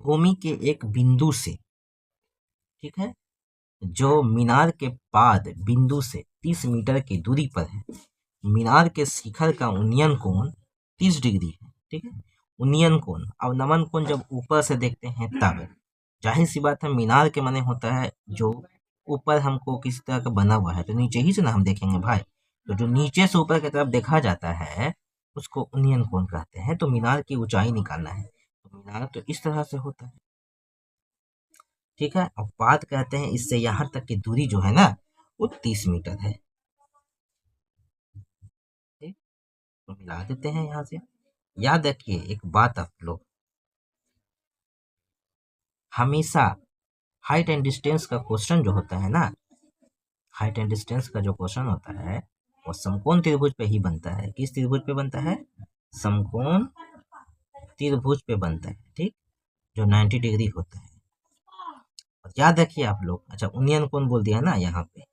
भूमि के एक बिंदु से, ठीक है, जो मीनार के पाद बिंदु से 30 मीटर की दूरी पर है, मीनार के शिखर का उन्नयन कोण 30 डिग्री है, ठीक है। उन्नयन कोण, अब नमन कोण जब ऊपर से देखते हैं तब जाहिर सी बात है मीनार के माने होता है जो ऊपर हमको किसी तरह का बना हुआ है, तो नीचे ही से ना हम देखेंगे भाई। तो जो नीचे से ऊपर की तरफ देखा जाता है उसको उन्नयन कोण कहते हैं। तो मीनार की ऊंचाई निकालना है तो मीनार तो इस तरह से होता है, ठीक है। और पाद कहते हैं इससे यहाँ तक की दूरी जो है ना वो 30 मीटर है, ठीक? तो मिला देते हैं यहाँ से। याद रखिए एक बात आप लोग, हमेशा हाइट एंड डिस्टेंस का क्वेश्चन जो होता है ना, हाइट एंड डिस्टेंस का जो क्वेश्चन होता है वो समकोण त्रिभुज पे ही बनता है। किस त्रिभुज पे बनता है? समकोण त्रिभुज पे बनता है, ठीक, जो 90 डिग्री होता है। और याद रखिए आप लोग, अच्छा उन्नयन कोण बोल दिया ना यहाँ पे,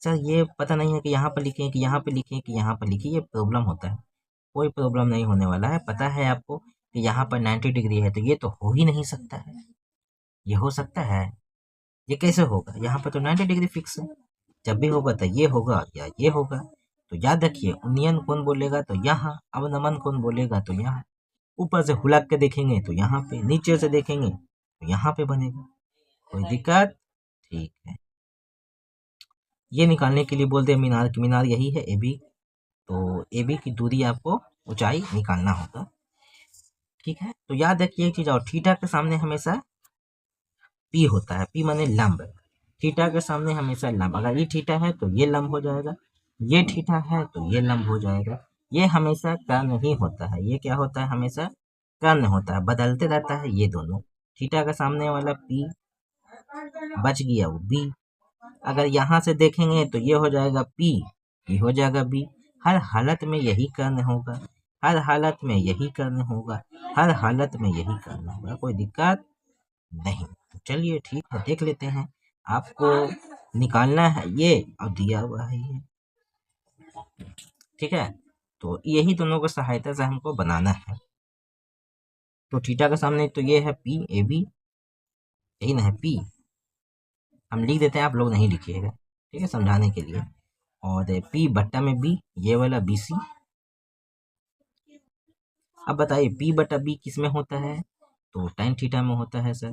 सर ये पता नहीं है कि यहाँ पर लिखें कि यहाँ पे लिखें कि यहाँ पर लिखें, ये प्रॉब्लम होता है। कोई प्रॉब्लम नहीं होने वाला है। पता है आपको कि यहाँ पर 90 डिग्री है तो ये तो हो ही नहीं सकता है। ये हो सकता है? ये कैसे होगा? यहाँ पर तो 90 डिग्री फिक्स है। जब भी होगा तो ये होगा या ये होगा। तो याद रखिए उन्नयन कौन बोलेगा तो यहाँ, अवनमन कौन बोलेगा तो यहाँ। ऊपर से हुलक के देखेंगे तो यहाँ पे, नीचे से देखेंगे तो यहाँ पे बनेगा। कोई दिक्कत? ठीक है। ये निकालने के लिए बोलते हैं मीनार की, मीनार यही है AB। तो AB की दूरी आपको ऊंचाई निकालना होगा, ठीक है। तो याद रखिए एक चीज और, थीटा के सामने हमेशा P होता है। P माने लंब। थीटा के सामने हमेशा लंब, अगर ये थीटा है तो ये लंब हो जाएगा, ये थीटा है तो ये लंब हो जाएगा। ये हमेशा कर्ण ही होता है। ये क्या होता है? हमेशा कर्ण होता है, बदलते रहता है ये दोनों। थीटा का सामने वाला P बच गया वो B। अगर यहाँ से देखेंगे तो ये हो जाएगा P, ये हो जाएगा B। हर हालत में यही कर्ण होगा, हर हालत में यही कर्ण होगा, हर हालत में यही कर्ण होगा। कोई दिक्कत नहीं। तो चलिए ठीक है, देख लेते हैं। आपको निकालना है ये और दिया हुआ है ये, ठीक है। तो यही दोनों को सहायता से हमको बनाना है। तो थीटा के सामने तो ये है P AB, यही ना है P। हम लिख देते हैं, आप लोग नहीं लिखिएगा, ठीक है, समझाने के लिए। और P बट्टा में B, ये वाला BC। अब बताइए P बट्टा B किस में होता है? तो tan थीटा में होता है सर,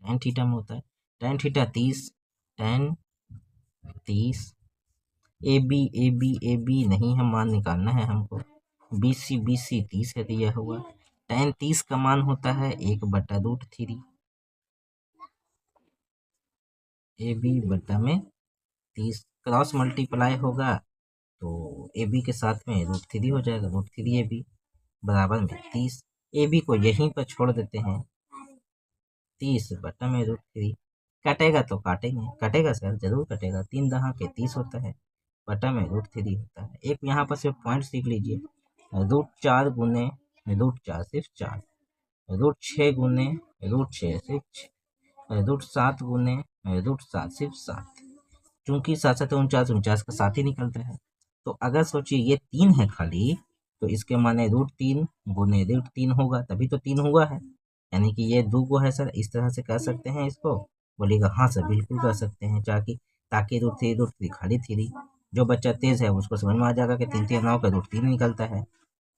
tan थीटा में होता है। tan थीटा 30, tan 30 AB नहीं, हम मान निकालना है हमको। BC 30 है दिया हुआ। tan 30 का मान होता है 1/√3। AB बट्टा में 30 क्रॉस मल्टीप्लाई होगा तो AB के साथ में √3 हो जाएगा, √3 AB बराबर में 30। AB को यहीं पर छोड़ देते हैं, 30 बट्टा में √3। कटेगा तो काटेंगे, कटेगा सर जरूर कटेगा, 3 दहा के 30 होता है, बटा में √3 होता है। एक यहाँ पर सिर्फ पॉइंट सीख लीजिए, √4 गुने √4 सिर्फ 4, √6 गुने √6 सिर्फ 6, √7 गुने √7 सिर्फ 7। चूंकि 7 49 49 का 7 ही निकलता है। तो अगर सोचिए ये 3 है खाली, तो इसके माने √3 गुने √3 होगा, तभी तो 3 हुआ है। यानी कि ये 2 को है सर, इस तरह से कर सकते हैं इसको। बोलेगा हाँ सर बिल्कुल कर सकते हैं, ताकि √3 खाली 3। जो बच्चा तेज है उसको समझ में आ जाएगा कि 3 3 9 का √3 निकलता है,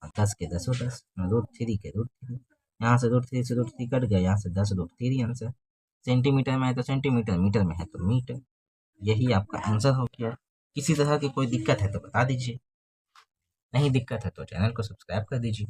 और 10 के 10 10, √3 के √3। यहाँ से √3 से √3 कट गया, यहाँ से 10 √3 आंसर। सेंटीमीटर में है तो सेंटीमीटर, मीटर में है तो मीटर। यही आपका आंसर हो गया। किसी तरह की कोई दिक्कत है तो बता दीजिए, नहीं दिक्कत है तो चैनल को सब्सक्राइब कर दीजिए।